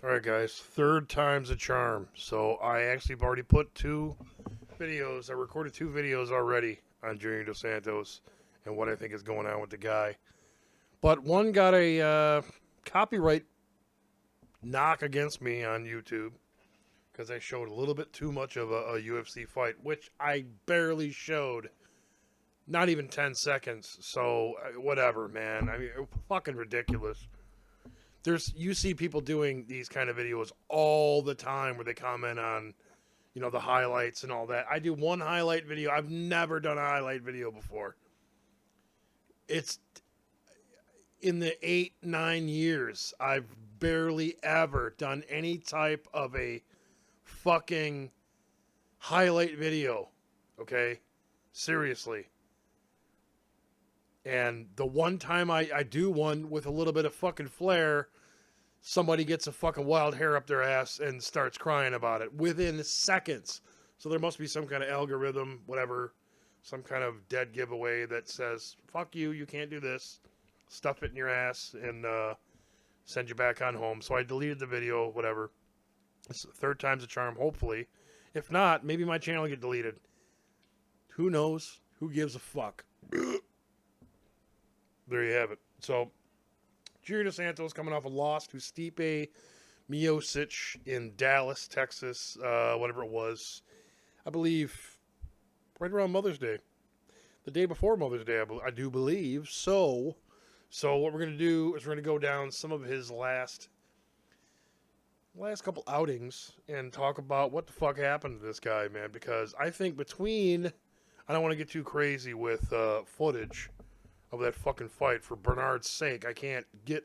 Alright, guys, third time's a charm. So I actually have already put two videos, I recorded two videos already on Junior Dos Santos and what I think is going on with the guy. But one got a copyright knock against me on YouTube because I showed a little bit too much of a UFC fight, which I barely showed. Not even 10 seconds. So, whatever, man. I mean, fucking ridiculous. You see people doing these kind of videos all the time where they comment on the highlights and all that. I do one highlight video. I've never done a highlight video before. It's in the 8-9 years I've barely ever done any type of a fucking highlight video. Okay, seriously. And the one time I do one with a little bit of fucking flair, somebody gets a fucking wild hair up their ass and starts crying about it within seconds. So there must be some kind of algorithm, whatever, some kind of dead giveaway that says, fuck you, you can't do this. Stuff it in your ass and send you back on home. So I deleted the video, whatever. It's the third time's a charm, hopefully. If not, maybe my channel will get deleted. Who knows? Who gives a fuck? There you have it. So, Junior Dos Santos coming off a loss to Stipe Miocic in Dallas, Texas, whatever it was. I believe right around Mother's Day. The day before Mother's Day, I do believe. So what we're going to do is we're going to go down some of his last couple outings and talk about what the fuck happened to this guy, man. Because I think I don't want to get too crazy with footage of that fucking fight for Bernard's sake. I can't get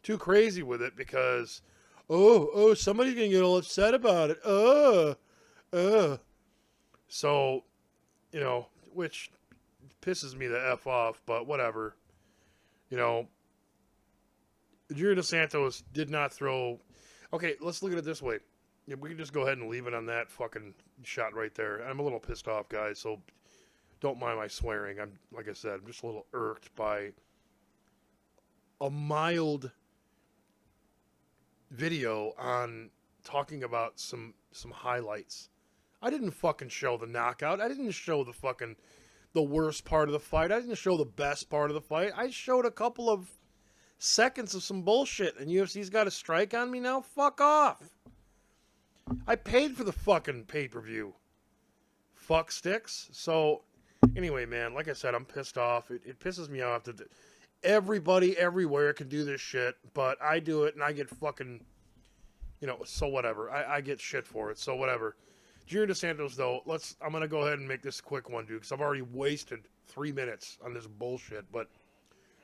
too crazy with it because, somebody's going to get all upset about it. So, which pisses me the F off, but whatever. Junior Dos Santos did not throw. Okay, let's look at it this way. Yeah, we can just go ahead and leave it on that fucking shot right there. I'm a little pissed off, guys, so don't mind my swearing. Like I said, I'm just a little irked by a mild video on talking about some highlights. I didn't fucking show the knockout. I didn't show the worst part of the fight. I didn't show the best part of the fight. I showed a couple of seconds of some bullshit, and UFC's got a strike on me now? Fuck off. I paid for the fucking pay-per-view. Fuck sticks. So, anyway, man, like I said, I'm pissed off. It pisses me off that everybody everywhere can do this shit, but I do it, and I get fucking, so whatever. I get shit for it, so whatever. Junior Dos Santos, though, I'm going to go ahead and make this a quick one, dude, because I've already wasted 3 minutes on this bullshit, but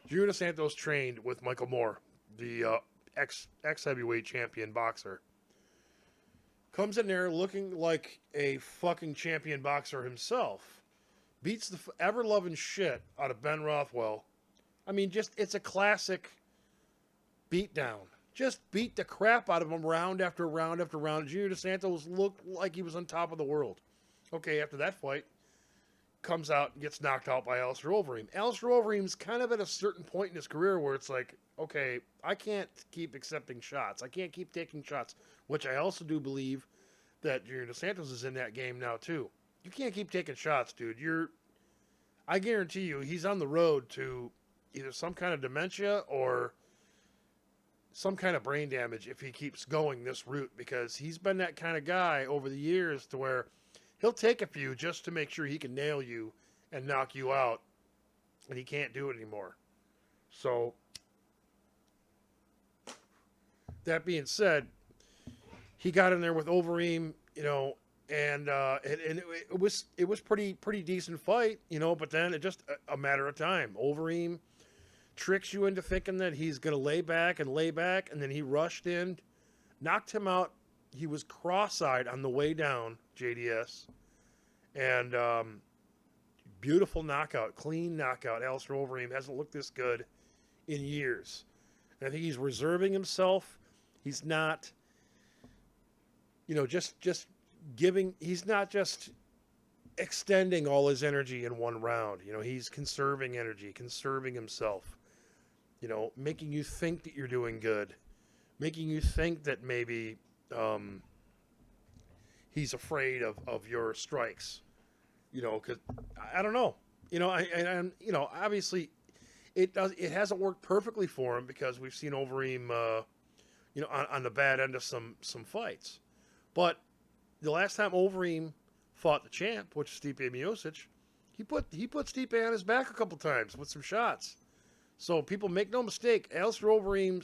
Junior Dos Santos trained with Michael Moore, the ex-heavyweight champion boxer. Comes in there looking like a fucking champion boxer himself. Beats the ever-loving shit out of Ben Rothwell. I mean, it's a classic beatdown. Just beat the crap out of him round after round after round. Junior Dos Santos looked like he was on top of the world. Okay, after that fight, comes out and gets knocked out by Alistair Overeem. Alistair Overeem's kind of at a certain point in his career where it's like, okay, I can't keep accepting shots. I can't keep taking shots, which I also do believe that Junior Dos Santos is in that game now too. You can't keep taking shots, dude. I guarantee you, he's on the road to either some kind of dementia or some kind of brain damage if he keeps going this route, because he's been that kind of guy over the years to where he'll take a few just to make sure he can nail you and knock you out, and he can't do it anymore. So, that being said, he got in there with Overeem, and it was pretty decent fight, but then it just a matter of time. Overeem tricks you into thinking that he's going to lay back, and then he rushed in, knocked him out. He was cross-eyed on the way down, JDS, and beautiful knockout, clean knockout. Alistair Overeem hasn't looked this good in years. And I think he's reserving himself. He's not, just giving. He's not just extending all his energy in one round. He's conserving energy, conserving himself. Making you think that you're doing good, making you think that maybe um, he's afraid of your strikes. Because I don't know. Obviously it hasn't worked perfectly for him because we've seen Overeem, on the bad end of some fights. But the last time Overeem fought the champ, which is Stipe Miocic, he put Stipe on his back a couple times with some shots. So people make no mistake, Alistair Overeem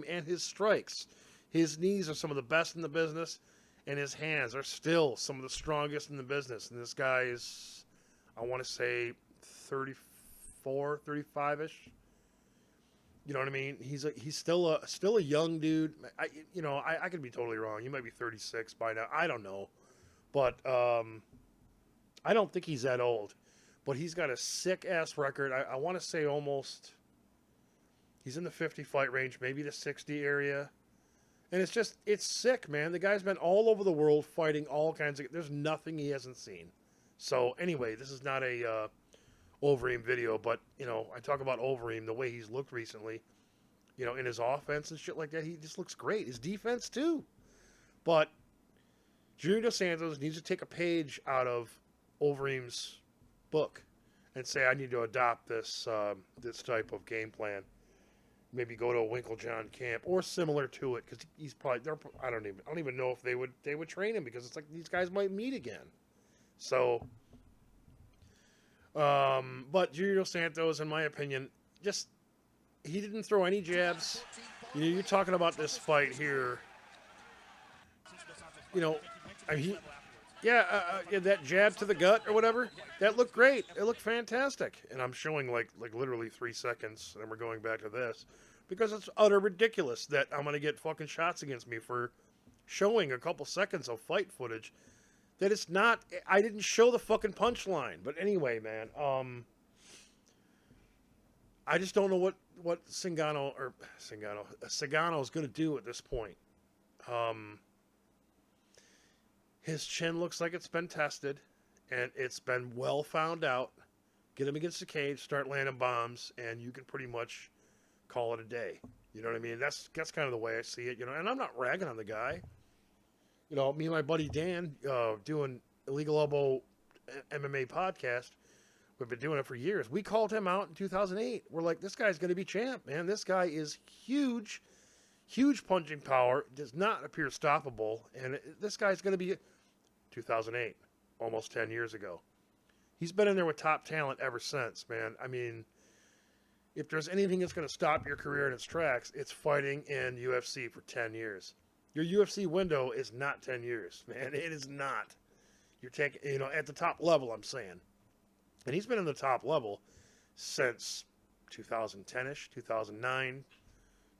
and his strikes, his knees are some of the best in the business, and his hands are still some of the strongest in the business. And this guy is, I want to say, 34, 35-ish. You know what I mean? He's still a young dude. I could be totally wrong. He might be 36 by now. I don't know, but I don't think he's that old. But he's got a sick ass record. I want to say almost. He's in the 50 fight range, maybe the 60 area, and it's sick, man. The guy's been all over the world fighting all kinds of. There's nothing he hasn't seen. So anyway, this is not a Overeem video, but I talk about Overeem, the way he's looked recently, in his offense and shit like that. He just looks great. His defense too. But Junior Dos Santos needs to take a page out of Overeem's book and say, I need to adopt this type of game plan. Maybe go to a Winklejohn camp or similar to it, because he's probably I don't even know if they would train him, because it's like these guys might meet again. So. But Junior Dos Santos, in my opinion, he didn't throw any jabs. You're talking about this fight here. That jab to the gut or whatever, that looked great. It looked fantastic. And I'm showing like literally 3 seconds, and we're going back to this, because it's utter ridiculous that I'm going to get fucking shots against me for showing a couple seconds of fight footage. That it's not. I didn't show the fucking punchline. But anyway, man. I just don't know what Sagano is going to do at this point. His chin looks like it's been tested, and it's been well found out. Get him against the cage, start landing bombs, and you can pretty much call it a day. You know what I mean? That's kind of the way I see it. And I'm not ragging on the guy. Me and my buddy Dan, doing Illegal Elbow MMA podcast, we've been doing it for years. We called him out in 2008. We're like, this guy's going to be champ, man. This guy is huge, huge punching power, does not appear stoppable, and this guy's going to be 2008, almost 10 years ago. He's been in there with top talent ever since, man. I mean, if there's anything that's going to stop your career in its tracks, it's fighting in UFC for 10 years. Your UFC window is not 10 years, man. It is not. You're taking, at the top level, I'm saying. And he's been in the top level since 2010-ish, 2009,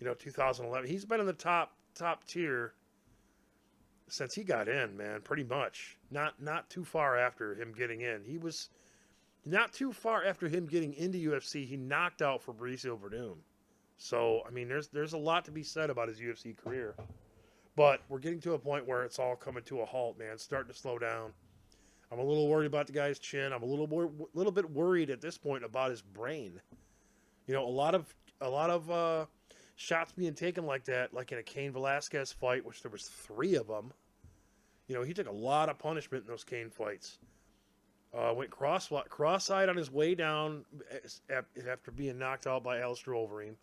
2011. He's been in the top tier since he got in, man, pretty much. Not too far after him getting in. He was not too far after him getting into UFC. He knocked out Fabricio Verdum. So, I mean, there's a lot to be said about his UFC career. But we're getting to a point where it's all coming to a halt, man. It's starting to slow down. I'm a little worried about the guy's chin. I'm a little bit worried at this point about his brain. A lot of shots being taken like that, like in a Cain Velasquez fight, which there was 3 of them. He took a lot of punishment in those Cain fights. Went cross-eyed on his way down after being knocked out by Alistair Overeem.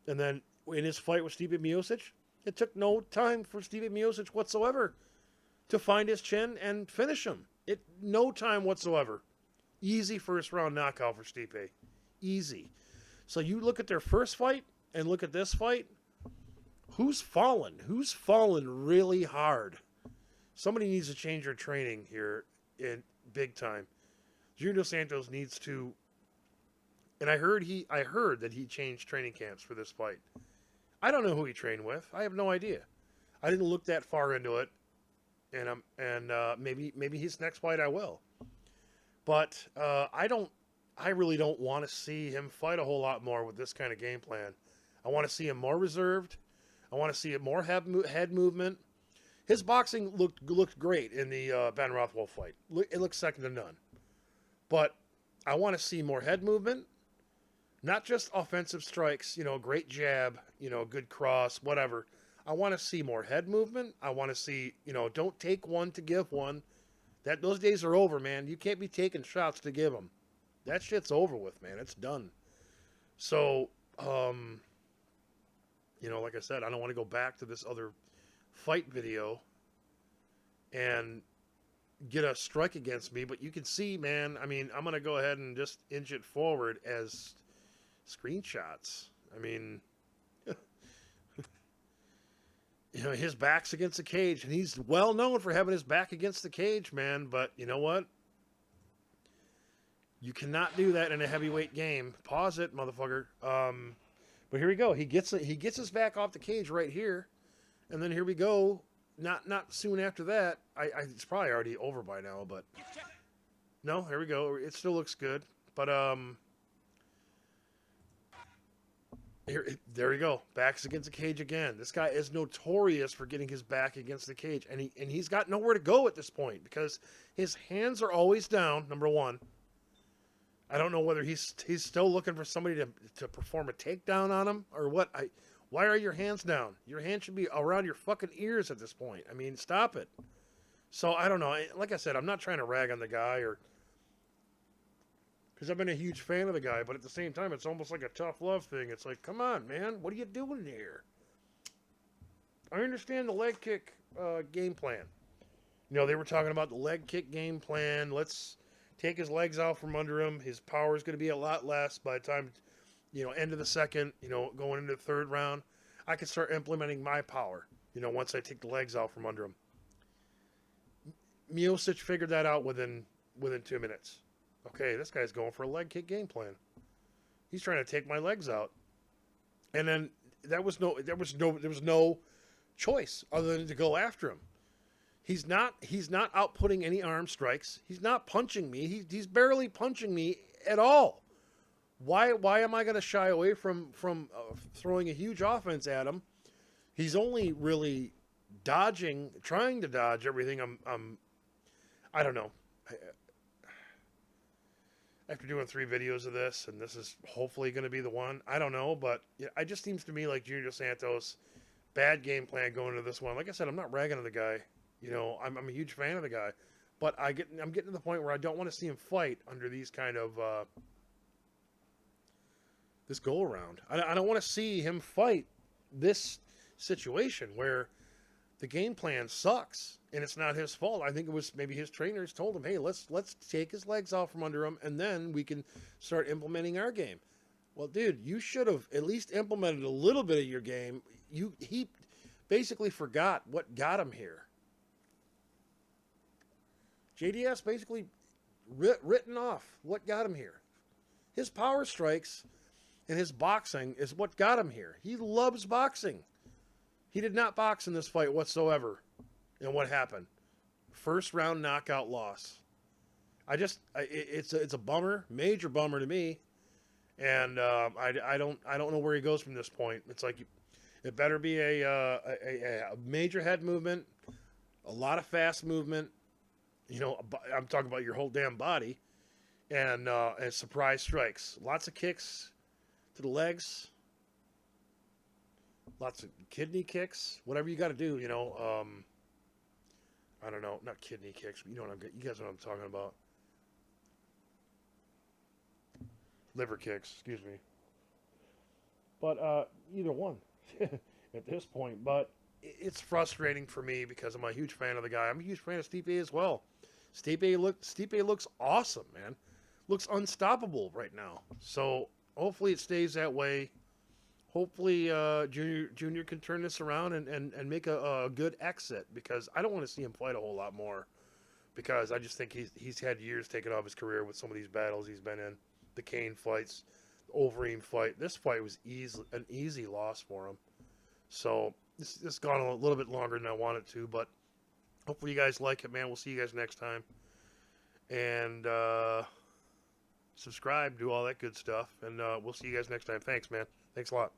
And then in his fight with Stipe Miocic, it took no time for Stipe Miocic whatsoever to find his chin and finish him. No time whatsoever. Easy first round knockout for Stipe. Easy. So you look at their first fight and look at this fight. Who's fallen? Who's fallen really hard? Somebody needs to change their training here in big time. Junior Dos Santos needs to. And I heard that he changed training camps for this fight. I don't know who he trained with. I have no idea. I didn't look that far into it, and maybe his next fight I will. But I really don't want to see him fight a whole lot more with this kind of game plan. I want to see him more reserved. I want to see it more head movement. His boxing looked great in the Ben Rothwell fight. It looked second to none. But I want to see more head movement. Not just offensive strikes, great jab, good cross, whatever. I want to see more head movement. I want to see, don't take one to give one. Those days are over, man. You can't be taking shots to give them. That shit's over with, man. It's done. So, like I said, I don't want to go back to this other fight video and get a strike against me, but you can see, man, I mean, I'm going to go ahead and just inch it forward as screenshots. I mean, his back's against the cage, and he's well known for having his back against the cage, man, but you know what? You cannot do that in a heavyweight game. Pause it, motherfucker. But here we go. He gets his back off the cage right here, and then here we go. Not soon after that. It's probably already over by now, but no. Here we go. It still looks good, but there we go. Back's against the cage again. This guy is notorious for getting his back against the cage, and he's got nowhere to go at this point because his hands are always down. Number one. I don't know whether he's still looking for somebody to perform a takedown on him or what. Why are your hands down? Your hands should be around your fucking ears at this point. I mean, stop it. So, I don't know. Like I said, I'm not trying to rag on the guy because I've been a huge fan of the guy, but at the same time, it's almost like a tough love thing. It's like, come on, man. What are you doing here? I understand the leg kick game plan. They were talking about the leg kick game plan. Let's take his legs out from under him. His power is going to be a lot less by the time, end of the second, going into the third round. I can start implementing my power, once I take the legs out from under him. Miocic figured that out within 2 minutes. Okay, this guy's going for a leg kick game plan. He's trying to take my legs out. And then there was no choice other than to go after him. He's not outputting any arm strikes. He's not punching me. He's barely punching me at all. Why am I going to shy away from throwing a huge offense at him? He's only really trying to dodge everything. I don't know. After doing 3 videos of this, and this is hopefully going to be the one, I don't know, but it just seems to me like Junior Dos Santos, bad game plan going into this one. Like I said, I'm not ragging on the guy. I'm a huge fan of the guy, but I'm getting to the point where I don't want to see him fight under these kind of this go around. I don't want to see him fight this situation where the game plan sucks and it's not his fault. I think it was maybe his trainers told him, "Hey, let's take his legs out from under him, and then we can start implementing our game." Well, dude, you should have at least implemented a little bit of your game. He basically forgot what got him here. JDS basically written off what got him here. His power strikes and his boxing is what got him here. He loves boxing. He did not box in this fight whatsoever. And what happened? First round knockout loss. It's a bummer, major bummer to me. And I don't know where he goes from this point. It's like it better be a major head movement, a lot of fast movement. I'm talking about your whole damn body, and surprise strikes. Lots of kicks to the legs, lots of kidney kicks, whatever you got to do. I don't know, not kidney kicks, but you guys know what I'm talking about. Liver kicks, excuse me. But either one at this point. But it's frustrating for me because I'm a huge fan of the guy. I'm a huge fan of Stipe as well. Stipe looks awesome, man. Looks unstoppable right now. So hopefully it stays that way. Hopefully Junior can turn this around and make a good exit, because I don't want to see him fight a whole lot more, because I just think he's had years taken off his career with some of these battles he's been in. The Kane fights, the Overeem fight. This fight was an easy loss for him. So this gone a little bit longer than I wanted to, but hopefully you guys like it, man. We'll see you guys next time. And subscribe, do all that good stuff. And we'll see you guys next time. Thanks, man. Thanks a lot.